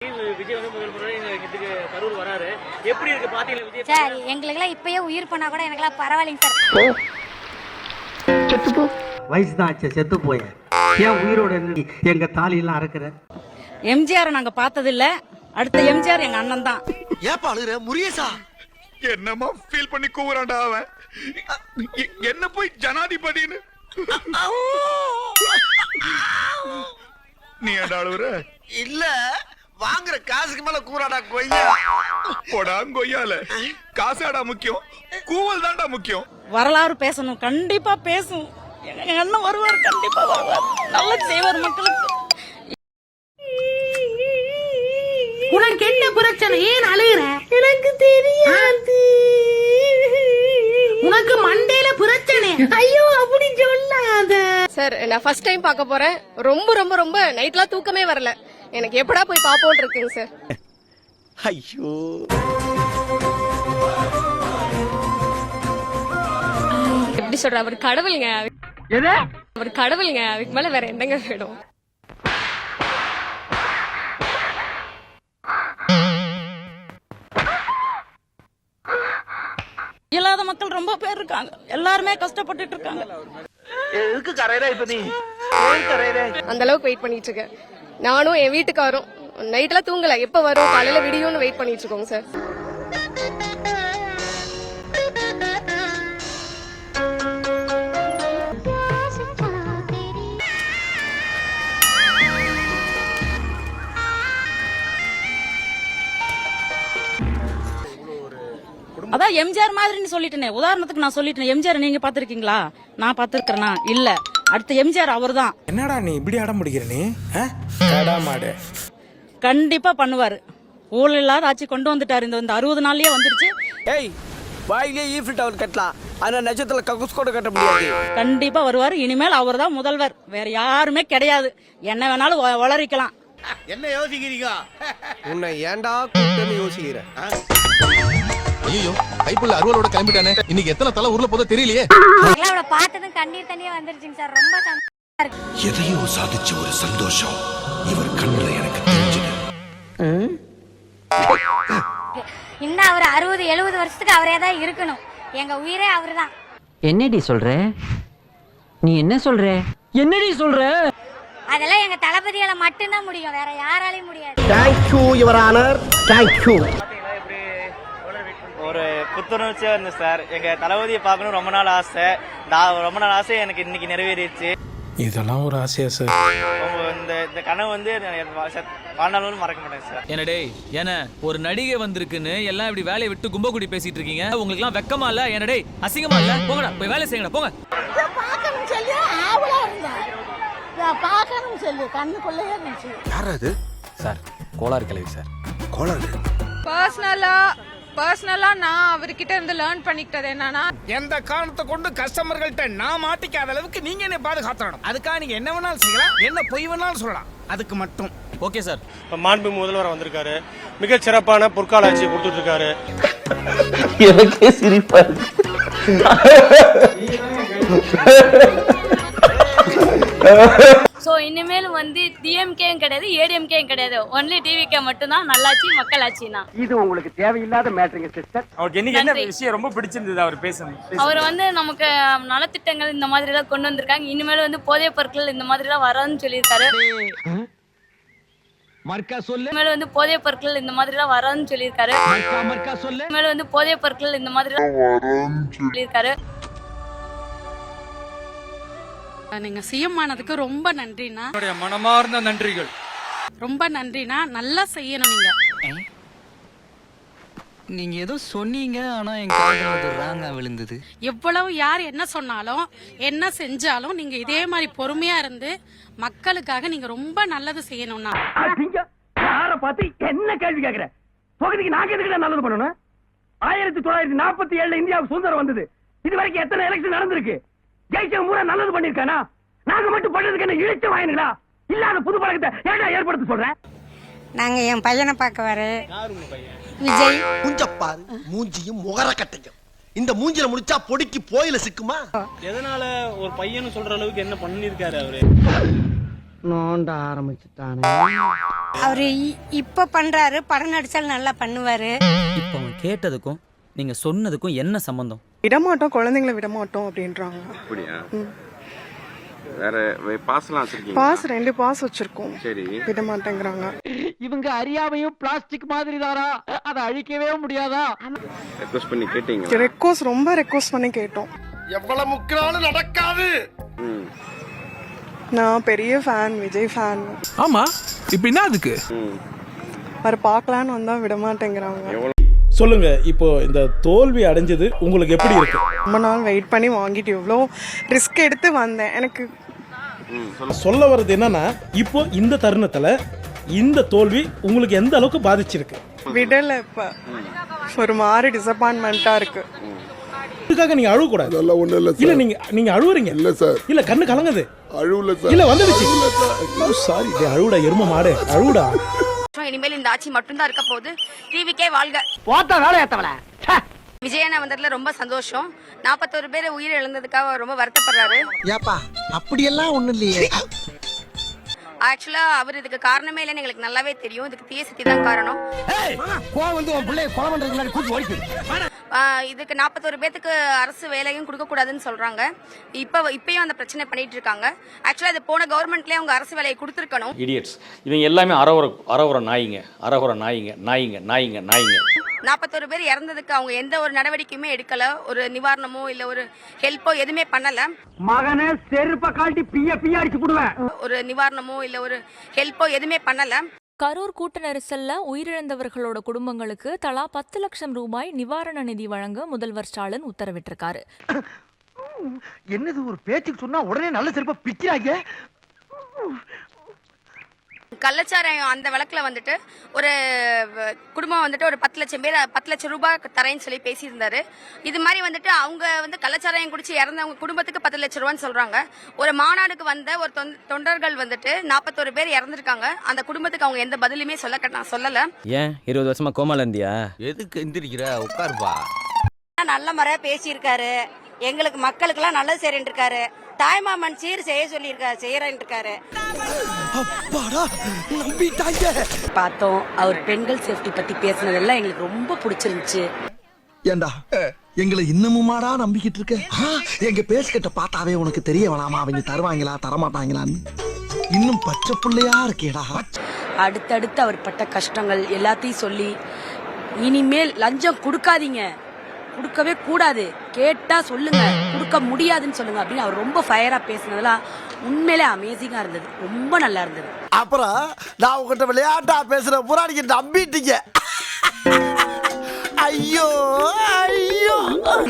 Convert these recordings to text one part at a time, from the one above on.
விஜய் வந்து முதல் முறை இதுக்கு கரூர் வராரு. எப்படி இருக்கு பாத்தீங்களா விஜய்? சார் எங்களுக்கெல்லாம் இப்பயே உயிர் பண்ணா கூட எனக்கெல்லாம் பரவாயில்லைங்க சார். செத்து போ. வயசு தான் ஆச்சு, செத்து போய. ஏன் உயிரோட எங்க தாலியெல்லாம் அறுக்கிற? எம்ஜிஆர் நாங்க பார்த்ததில்ல. அடுத்த எம்ஜிஆர் எங்க அண்ணன் தான். ஏப்பா அழுகுற முரியசா? என்னமா ஃபீல் பண்ணி கூவுறான்டா அவன். என்ன போய் ஜனாதிபதின்னு நீ ஏன்டா அழுகுற? இல்ல வாங்குற காசுக்கு மேல கூறாடா கொய்யா. போடா கொய்யால. காசாடா முக்கியம், கூவல் தான்டா முக்கியம். வரலாறு பேசணும், கண்டிப்பா பேசும். எங்க அண்ணன் வருவார், கண்டிப்பா வருவார், நல்லது செய்வார் மக்களுக்கு. உனக்கு என்ன பிரச்சனை? ஏன் அழுகுற? எனக்கு தெரியாது. உனக்கு மண்டையில பிரச்சனை. ஐயோ அப்படி சொல்லாத சார். நான் ஃபர்ஸ்ட் டைம் பார்க்க போறேன். ரொம்ப ரொம்ப ரொம்ப நைட்லாம் தூக்கமே வரல. எனக்கு எப்படா போய் பாப்போன்னு இருக்குங்க சார். ஐயோ எப்படி சொல்ற, அவர் கடவுளுங்க. அவர் கடவுளுங்க, அதுக்கு மேல வேற என்னங்க வேணும்? இயலாத மக்கள் ரொம்ப பேர் இருக்காங்க. எல்லாருமே கஷ்டப்பட்டுட்டு இருக்காங்க. எதுக்கு கரையற இப்ப நீ? ஏன் கரையற? அந்த அளவுக்கு வெயிட் பண்ணிட்டு இருக்கேன். நானும் என் வீட்டுக்காரும் நைட்லாம் தூங்கல. எப்ப வரும், காலையில விடியும்னு வெயிட் பண்ணிட்டு இருக்கோங்க சார். அதான் எம்ஜிஆர் மாதிரின்னு சொல்லிட்டேனே. உதாரணத்துக்கு நான் சொல்லிட்டேன். எம்ஜிஆர் நீங்க பாத்திருக்கீங்களா? நான் பாத்திருக்கிறேனா? இல்ல. அடுத்த எம்ஜிஆர் அவர் தான். என்னடா நீ இப்படி அடம் பிடிக்கிற? நீ கடாமாடு கண்டிப்பா பண்ணுவாரு. ஊழல் இல்லாத ஆட்சி கொண்டு வந்துட்டாரு. இந்த 60 நாள்லயே வந்துருச்சு. ஏய், வாயிலே ஈஃபில் டவர் கட்டலாம், ஆனா நட்சத்திரத்துல கக்கூஸ் கூட கட்ட முடியாது. கண்டிப்பா வருவாரு. இனிமேல் அவர் தான் முதல்வர், வேற யாருமே கிடையாது. என்ன வேணாலும் வளரிக்கலாம். என்ன யோசிக்கிறீங்க? உன்னை ஏன்டா கூப்பிட்டு யோசிக்கிற? ஐயோ, கைப்புள்ள அருவலோட கிளம்பிட்டானே. இன்னைக்கு எத்தனை தலை ஊர்ல போதோ தெரியலையே. அவளை பார்த்ததும் கண்ணீர் தண்ணியே வந்துருச்சுங்க சார். ரொம்ப சந்தோஷமா இருக்கு. எதையோ சாதிச்ச ஒரு சந்தோஷம் இவர் கண்ணுல எனக்கு தெரிஞ்சது. இன்னும் அவர் 60-70 வருஷத்துக்கு அவரே தான் இருக்கணும். எங்க உயிரே அவரு தான். என்னடி சொல்ற? நீ என்ன சொல்ற? என்னடி சொல்ற? அதெல்லாம் எங்க தளபதியால மட்டும்தான் முடியும், வேற யாராலையும் முடியாது. Thank you your honor. Thank you. ஒரு புத்துணர்ச்சியா இருந்தது சார். எங்க தளபதியை பார்க்கணும் ரொம்ப நாள் ஆசை. ரொம்ப நாள் ஆசை எனக்கு இன்னைக்கு நிறைவேறிடுச்சு. இதெல்லாம் ஒரு ஆசையா சார்? இந்த கனவு வந்து வாழ்நாளும் மறக்க மாட்டேன் சார். என்னடே, என்ன ஒரு நடிகை வந்திருக்குன்னு எல்லாம் இப்படி வேலையை விட்டு கும்பகுடி பேசிட்டு இருக்கீங்க. உங்களுக்கு எல்லாம் வெக்கமா இல்ல? என்னடே அசிங்கமா இல்ல? போங்கடா, போய் வேலை செய்யுங்கடா, போங்க. பார்க்கணும் சொல்லி ஆவலா இருந்தா பார்க்கணும் சொல்லி கண்ணுக்குள்ளேயே இருந்துச்சு. யார் அது சார்? கோளாறு கிளவி சார். கோளாறு பர்சனலா நான் அவர்கிட்ட இருந்து லேர்ன் பண்ணிக்கிட்டது என்னன்னா, எந்த காரணத்தை கொண்டு கஸ்டமர்கள்ட்ட நான் மாட்டிக்காத அளவுக்கு நீங்க என்ன பாதுகாத்துறணும். அதுக்காக நீங்க என்ன வேணாலும் செய்யலாம், என்ன பொய் வேணாலும் சொல்லலாம். அதுக்கு மட்டும் ஓகே சார். மாண்பு முதல்வர் வந்திருக்காரு. மிக சிறப்பான பொற்கால ஆட்சி கொடுத்துட்டு இருக்காரு. எனக்கே சிரிப்பா இருக்கு. சோ இனிமேல் வந்து டிஎம்கேயும் கிடையாது, ஏடிஎம்கேயும் கிடையாது. ஒன்லி டிவிகே மட்டும் தான் நல்லாட்சி, மக்களாட்சினா. இது உங்களுக்கு தேவையில்லாத மேட்டரிங்க சிஸ்டர். அவருக்கு இன்னைக்கு என்ன விஷயம் ரொம்ப பிடிச்சிருந்தது அவர் பேசுறது? அவர் வந்து நமக்கு நலத்திட்டங்கள் இந்த மாதிரி எல்லாம் கொண்டு வந்திருக்காங்க. இனிமேல் வந்து போதைப் பொருட்கள் இந்த மாதிரி எல்லாம் வராதுன்னு சொல்லியிருக்காரு. மர்க்கா சொல்லு. இனிமேல் வந்து போதைப் பொருட்கள் இந்த மாதிரி எல்லாம் வராதுன்னு சொல்லியிருக்காரு. மர்க்கா சொல்லு. இனிமேல் வந்து போதைப் பொருட்கள் இந்த மாதிரி எல்லாம் சொல்லியிருக்காரு. நீங்க சிஎம் ஆனதுக்கு ரொம்ப நன்றிண்ணா. மனமார்ந்த நன்றிகள். ரொம்ப நன்றிண்ணா. நல்லா செய்யணும் நீங்க. நீங்க ஏதோ சொன்னீங்க, ஆனா என் காதுல ராங்கா விழுந்தது. எவ்வளவு யார் என்ன சொன்னாலும் என்ன செஞ்சாலும் நீங்க இதே மாதிரி பொறுமையா இருந்து மக்களுக்காக நீங்க ரொம்ப நல்லது செய்யணும்னா. யார பார்த்து என்ன கேள்வி கேக்குற? பகுதிக்கு நாங்க எதுக்கு நல்லது பண்ணணும்? 1947 இந்தியாவுக்கு சுதந்திரம் வந்தது. இது வரைக்கும் எத்தனை எலெக்ஷன் நடந்திருக்கு? ஜெயிச்சவன் பூரா நல்லது பண்ணிருக்கானா? நாங்க மட்டும் பண்ணதுக்கு என்ன இழிச்ச வாயினுங்களா? இல்லாத புது பழக்கத்தை ஏடா ஏற்படுத்த சொல்றேன்? நாங்க என் பையனை பார்க்க வர விஜய் மூஞ்சப்பாரு, மூஞ்சியும் முகர கட்டையும். இந்த மூஞ்சில முடிச்சா பொடிக்கு போயில சிக்குமா? எதனால ஒரு பையன் சொல்ற அளவுக்கு என்ன பண்ணிருக்காரு அவரு? நோண்ட ஆரம்பிச்சுட்டானே. அவரு இப்ப பண்றாரு, படம் நடிச்சாலும் நல்லா பண்ணுவாரு. இப்போ அவங்க கேட்டதுக்கும் நீங்க சொன்னதுக்கும் என்ன சம்பந்தம்? விடமாட்டோம், குழந்தைங்களை விடமாட்டோம் அப்படின்றாங்க. அப்படியா? வேற பாஸ்லாம் வச்சிருக்கீங்க? பாஸ் 2 பாஸ் வச்சிருக்கோம். சரி. விட மாட்டேங்கிறாங்க. இவங்க அறியாமையும் பிளாஸ்டிக் மாதிரி தாரா, அதை அழிக்கவே முடியாதா? ரெக்வெஸ்ட் பண்ணி கேட்டீங்க? ரெக்வஸ்ட் ரொம்ப ரெக்வஸ்ட் பண்ணி கேட்டோம். எவ்வளவு முக்கினாலும் நடக்காது. நான் பெரிய ஃபேன், விஜய் ஃபேன். ஆமா, இப்ப என்ன அதுக்கு? வர பார்க்கலான்னு வந்தா விட மாட்டேங்கிறாங்க. சொல்லுங்க, இப்போ இந்த தோல்வி அடைஞ்சது உங்களுக்கு எப்படி இருக்கு? ரொம்ப நாள் வெயிட் பண்ணி வாங்கிட்டு இவ்வளோ ரிஸ்க் எடுத்து வந்தேன். எனக்கு சொல்ல வர்றது என்னன்னா, இப்போ இந்த தருணத்துல இந்த தோல்வி உங்களுக்கு எந்த அளவுக்கு பாதிச்சிருக்கு? விடல, இப்ப ஒரு மாதிரி டிசப்பாயின்மெண்டா இருக்கு. இதுக்காக நீங்க அழுவ கூடாது. இல்ல நீங்க அழுவுறீங்க. இல்ல சார், இல்ல கண்ணு கலங்குது. அழுவல சார். இல்ல வந்துடுச்சு. சாரி, அழுவுடா எரும மாடு, அழுவுடா. இனிமேல் இந்த ஆட்சி மட்டும்தான் இருக்க போகுது. டிவிக்கே வாழ்க. போட்ட வேலை ஏத்தவள. விஜயண்ணா வந்ததுல ரொம்ப சந்தோஷம். 41 பேர் உயிர் இழந்ததுக்காக ரொம்ப வருத்தப்படுறாரு. ஏப்பா அப்படியெல்லாம் ஒண்ணும் இல்லையே. ஆக்சுவலா அவர் இதுக்கு காரணமே இல்லைன்னு எங்களுக்கு நல்லாவே தெரியும். இதுக்கு தீய சக்தி தான் காரணம். இதுக்கு 41 பேத்துக்கு அரசு வேலையும் கொடுக்க கூடாதுன்னு சொல்றாங்க. இப்பயும் அந்த பிரச்சனை பண்ணிட்டு இருக்காங்க. ஆக்சுவலா இது போன கவர்மெண்ட்லயே அவங்க அரசு வேலையை கொடுத்துருக்கணும். இடியட்ஸ், இவங்க எல்லாமே அரவர நாயிங்க, அரவர நாயிங்க, நாயிங்க, நாயிங்க, நாயிங்க. 41 பேர் இறந்ததுக்கு அவங்க எந்த ஒரு நடவடிக்கையுமே எடுக்கல. ஒரு நிவாரணமோ இல்ல ஒரு ஹெல்ப்போ எதுவுமே பண்ணல. மகனே செருப்ப காட்டி பிய அடிச்சு போடுவேன். ஒரு நிவாரணமோ இல்ல ஒரு ஹெல்ப்போ எதுவுமே பண்ணல. கரூர் கூட்ட நெரிசல்ல உயிரிழந்தவர்களோட குடும்பங்களுக்கு தலா 10 லட்சம் ரூபாய் நிவாரண நிதி வழங்க முதல்வர் ஸ்டாலின் உத்தரவிட்டிருக்காரு. என்னது ஒரு பேச்சுக்கு சொன்னா உடனே நல்ல செருப்ப பிக்கிறாங்க. கள்ளச்சாராயம் அந்த வழக்குல வந்துட்டு ஒரு குடும்பம் வந்துட்டு ஒரு 10 லட்சம் ரூபாய் தரேன்னு சொல்லி பேசியிருந்தாரு. இது மாதிரி வந்துட்டு அவங்க வந்து கள்ளச்சாராயம் குடிச்சு இறந்தவங்க குடும்பத்துக்கு 10 லட்சம் ரூபான்னு சொல்றாங்க. ஒரு மாநாடுக்கு வந்த ஒரு தொண்டர்கள் வந்துட்டு 41 பேர் இறந்திருக்காங்க. அந்த குடும்பத்துக்கு அவங்க எந்த பதிலுமே சொல்லல. ஏன் 20 வருஷமா கோமால இருந்தியா? எதுக்கு எந்திரிக்கிற? உட்காருப்பா. நல்ல முறையா பேசியிருக்காரு. எங்களுக்கு மக்களுக்கு எல்லாம் நல்லது செய்யறேன் இருக்காரு. தாய்மாமன் சீர் செய்ய சொல்லியிருக்காரு, செய்யறேன் இருக்காரு. பார்த்தோம், அவர் பெண்கள் சேஃப்டி பத்தி பேசினதெல்லாம் எங்களுக்கு ரொம்ப பிடிச்சிருந்துச்சு. ஏண்டா எங்களை இன்னமுமாடா நம்பிக்கிட்டு இருக்க? எங்க பேசிக்கிட்ட பார்த்தாவே உனக்கு தெரிய வேணாமா அவங்க தருவாங்களா தரமாட்டாங்களான்னு? இன்னும் பச்சை பிள்ளையா இருக்கேடா. அடுத்தடுத்து அவர் பட்ட கஷ்டங்கள் எல்லாத்தையும் சொல்லி, இனிமேல் லஞ்சம் கொடுக்காதீங்க, கொடுக்கவே கூடாது, கேட்டா சொல்லுங்க, கொடுக்க முடியாதுன்னு சொல்லுங்க அப்படின்னு அவர் ரொம்ப ஃபயரா பேசினதெல்லாம் உண்மையிலே அமேசிங்கா இருந்தது. ரொம்ப நல்லா இருந்தது. அப்புறம் நான் உங்ககிட்ட விளையாட்டா பேசுற புறாடிக்கு நம்பிட்டீங்க. ஐயோ ஐயோ,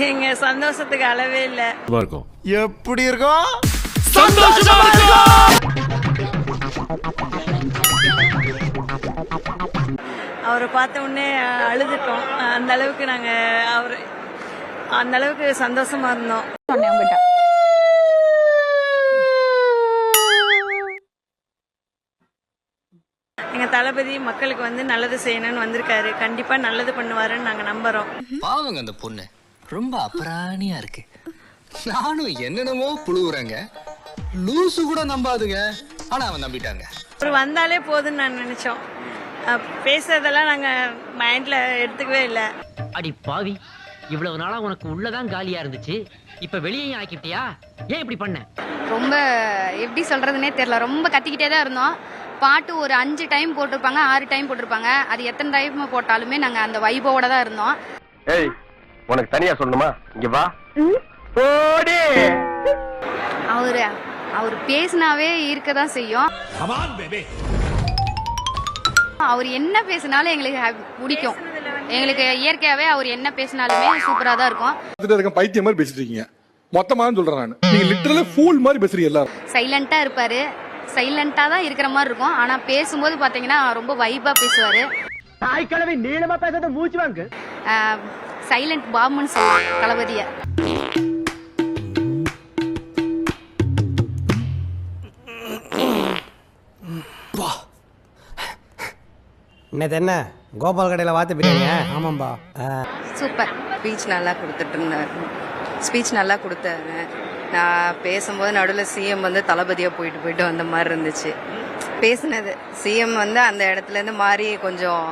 எங்க சந்தோஷத்துக்கு அளவே இல்ல. எப்படி இருக்கும்? சந்தோஷமா இருக்கும். அவரை பார்த்த உடனே அழுதுட்டோம். அந்த அளவுக்கு அந்த அளவுக்கு சந்தோஷமா இருந்தோம். எங்க தளபதி மக்களுக்கு வந்து நல்லது செய்யணும்னு வந்திருக்காரு. கண்டிப்பா நல்லது பண்ணுவாருன்னு நாங்க நம்புறோம். பாவங்க அந்த பொண்ணு ரொம்ப அபராணியா இருக்கு. நானும் என்னென்னமோ புழுவுறேங்க, லூசு கூட நம்பாதுங்க, ஆனா அவன் நம்பிட்டாங்க. அவர் வந்தாலே போதுன்னு நான் நினைச்சோம். பேசுறதெல்லாம் நாங்க மைண்ட்ல எடுத்துக்கவே இல்லை. அடி பாவி, இவ்வளவு நாளா உனக்கு உள்ளதான் காலியா இருந்துச்சு, இப்ப வெளியே ஆக்கிட்டியா? ஏன் இப்படி பண்ண? ரொம்ப எப்படி சொல்றதுன்னே தெரியல. ரொம்ப கத்திக்கிட்டே தான் இருந்தோம். பாட்டு ஒரு 5 டைம் போட்டிருப்பாங்க, 6 டைம் போட்டிருப்பாங்க. அது எத்தனை டைம் போட்டாலுமே நாங்க அந்த வைபோட தான் இருந்தோம். ஏய், உனக்கு தனியா சொல்லணுமா? இங்க வா. அவர் பேசினாவே இருக்கதான் செய்யும். அவர் என்ன பேசினாலும் எங்களுக்கு பிடிக்கும். எங்களுக்கு இயற்கையாவே அவர் என்ன பேசினாலுமே சூப்பரா தான் இருக்கும். பைத்தியம் மாதிரி பேசிட்டு இருக்கீங்க மொத்தமா சொல்றேன். நீங்க லிட்டரலா ஃபூல் மாதிரி பேசுறீங்க. எல்லாரும் சைலண்டா இருப்பாரு. சைலண்டா தான் இருக்கிற மாதிரி இருக்கும். ஆனா பேசும்போது பாத்தீங்கன்னா ரொம்ப வைபா பேசுவாரு. தாய்க்கிழமை நீளமா பேசுறது மூச்சு வாங்க. சைலண்ட் பாம்புன்னு சொல்லுவாங்க தளபதிய. இன்னது என்ன கோபால் கடையில வாத்து பிரியாணி? ஆமாம்பா. சூப்பர். ஸ்பீச் நல்லா கொடுத்துட்டு இருந்தாரு. நான் பேசும்போது நடுவில் சிஎம் வந்து தளபதியாக போயிட்டு வந்த மாதிரி இருந்துச்சு பேசினது. சிஎம் வந்து அந்த இடத்துல இருந்து மாறி கொஞ்சம்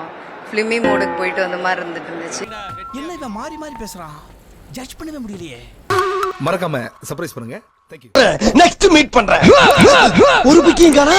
ஃபிலிமி மோடுக்கு போயிட்டு வந்த மாதிரி இருந்துச்சு. என்ன இவன் மாறி மாறி பேசுறான், ஜட்ஜ் பண்ணவே முடியலையே. மறக்காம சர்ப்ரைஸ் பண்ணுங்க. தேங்க்யூ. நெக்ஸ்ட் மீட் பண்றேன். ஒரு பிக்கிங் காணா.